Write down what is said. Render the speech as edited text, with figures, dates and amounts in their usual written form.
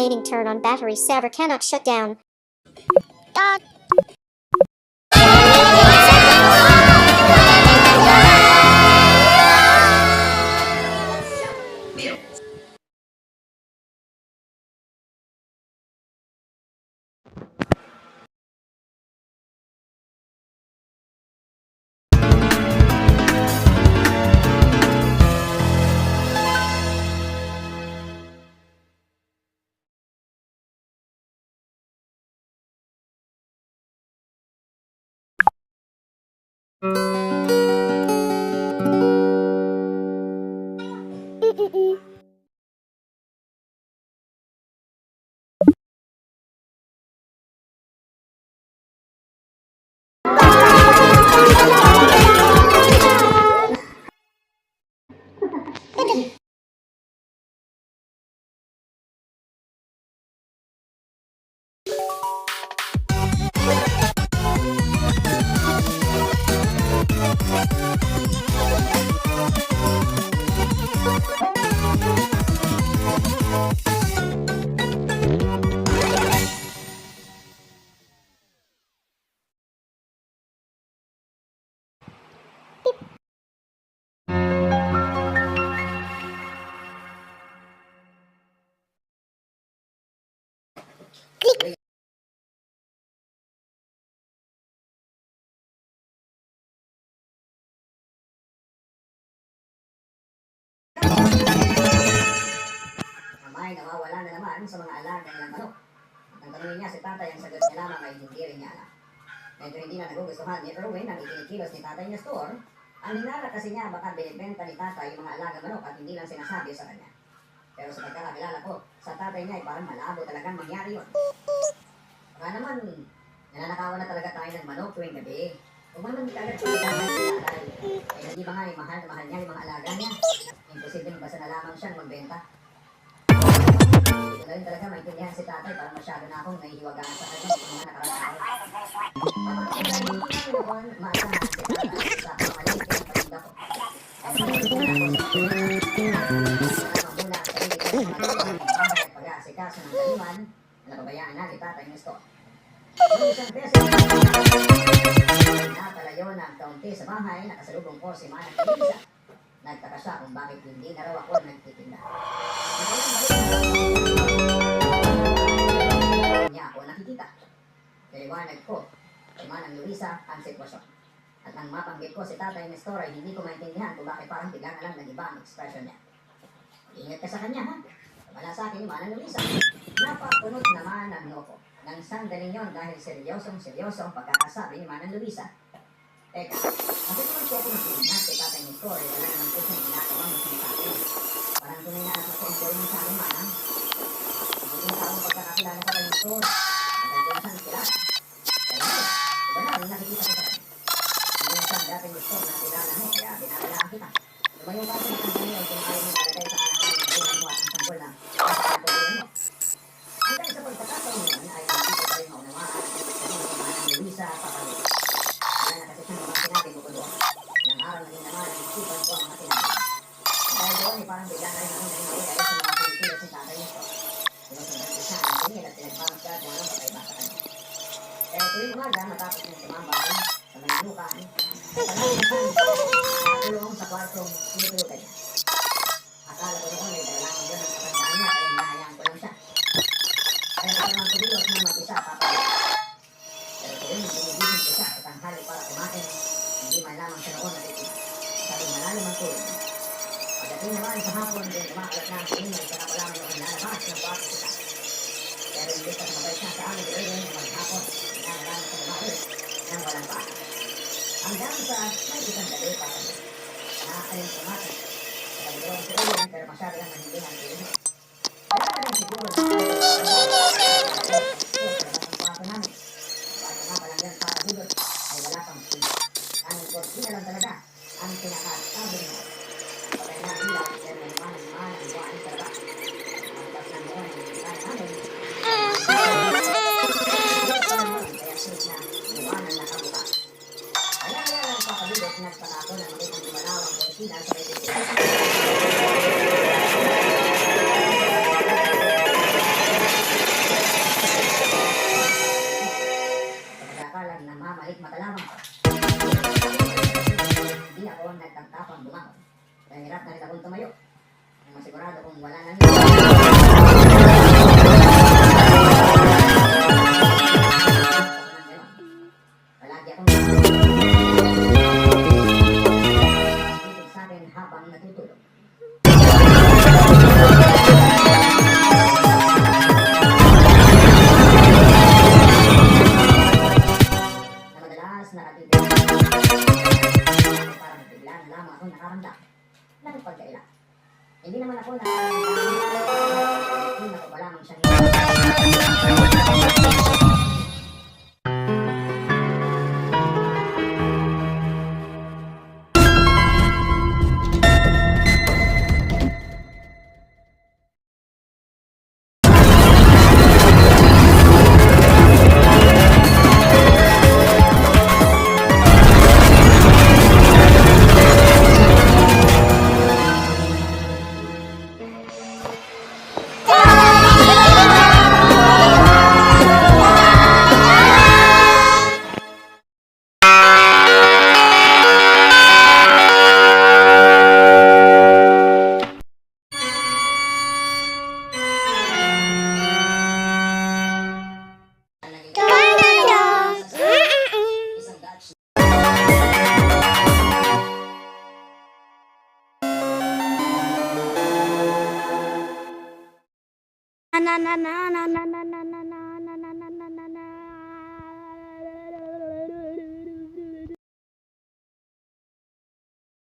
remaining turn on battery saver cannot shut down. Ay nawawala na naman sa mga alaga nilang manok. At ang tanongin niya si tatay, ang sagot niya lamang ay hindi rin niya alam. Medyo hindi na nagugustuhan ni Erwin ang ikinikilos ni tatay Nestor. Ang hinala kasi niya baka binibenta ni tatay yung mga alaga manok at hindi lang sinasabi sa kanya. Pero sa pagkakakilala ko, sa tatay niya ay parang malabo talagang mangyari yun. Baka naman, nananakawan na talaga tayo ng manok tuwing gabi. Kung man hindi agad siya tatay, ay hindi ba nga ay mahal na mahal niya yung mga alaga niya? Imposibleng basta na lamang siyang magbenta. Hindi ko na rin talaga maintindihan si tatay, parang masyado na akong nahihiwagaan sa kanya sa mga nakarang araw. Maasahan si tatay sa pamaliit ng patinda ko. Muna ang sarili ko sa mga trabaho ng bahay at pag-aasikaso ng taniman na napabayaan na ni tatay Nestor. Noong isang beses, napalayo na ang kaunti sa bahay, nakasalubong ko si Manang Elisa. Nagtaka siya kung bakit hindi na raw ako nagtitinda. Niya ako nakikita. Naliwanag ko si Manang Luisa ang sitwasyon. At nang mapanggit ko si Tatay Nestor ay hindi ko maintindihan kung bakit parang biglang alam na iba ang ekspresyon niya. Ingat ka sa kanya ha. Wala sa akin ni Manang Luisa. Napapunot naman ang noo ko. Nang sandaling yon dahil seryosong ang pagkakasabi ni Manang Luisa. Teka, kasi kung siya pinagpilihan si Tatay Nestor ay wala naman po siyang ginagawa mo sa akin. Parang tunay na nakasakonsol mo sa akin, Manang. Hindi mo taong pagkakakilala sa Tatay Nestor. Nagagulasan sila. Pero iba na ang nakikita ko sa kanya. Hindi na siyang dating Nestor na kilala mo, kaya binabalaan kita. Lumayo ka sa isang ganyan kung ayaw mo nalagay sa alangan ng buwan mo at ang sanggol na kasakatuloy mo. Hanggang sa pagkakataon yun ay hindi ko pa rin maunawaan ang sabihin ni Manang Luisa Papalo. Wala na kasi siyang mga sinabi mo ko doon. Nang araw na rin naman ang isipan ko ang mga sinabi. Dahil doon ay parang bigla na rin ako naging dahil sa mga pinipilos ni Tatay Nestor. Sinusundan ko siya ang tingin at pinagpamasya kung anong kakaiba sa kanya. Pero tuwing umaga matapos ng tumambay sa may lukan, nakatulong sa kwartong sinutulugan niya. Akala ko noon ay dahil lamang yun ang katandaan niya kaya hinahayaan ko lang siya. Kaya ko naman kumilos ng mag-isa papalit. Pero tuwing binibihin ko siya sa tanghali para kumain, hindi man lamang siya noon natitig. Sabi malalim ang tulog. Pagdating naman sa hapon, din umakalat na ang tingin sa kapalang noong lalabas ng kwarto si tatay. Pero hindi pa sumabay siya sa amin gawin ng maghapon, nanaraman sa bumawi nang walang paa. Hanggang sa may isang gabi para doon. Nakakalim kumatin. Sa pagdrawang si Owen, pero masyado lang hindi ang tingin. Kaya ka rin siguro na ang kwarto namin. Kwarto nga palang yan para hulot ay wala pang tingin. Ang kortina lang talaga ang pinakatabi mo. Pagkaya na ilaw, pero may manang buwan sa labas. Ang labas ng noon ay kaya namin. Kaya sis na buwanan na kabuka. Kaya lang papalibot nagpatako na makitang lumanaw ang kortina sa may bibig. Kaya hirap na rin akong tumayo. Ang masigurado kung wala lang yun. Palagi akong sa akin habang natutulog. Na madalas nakatitig. Parang biglaan lamang ako nakaramdam ng pagkaila. Hindi naman ako hindi ako wala mang siyang isang Dutch Na na na na na na na na na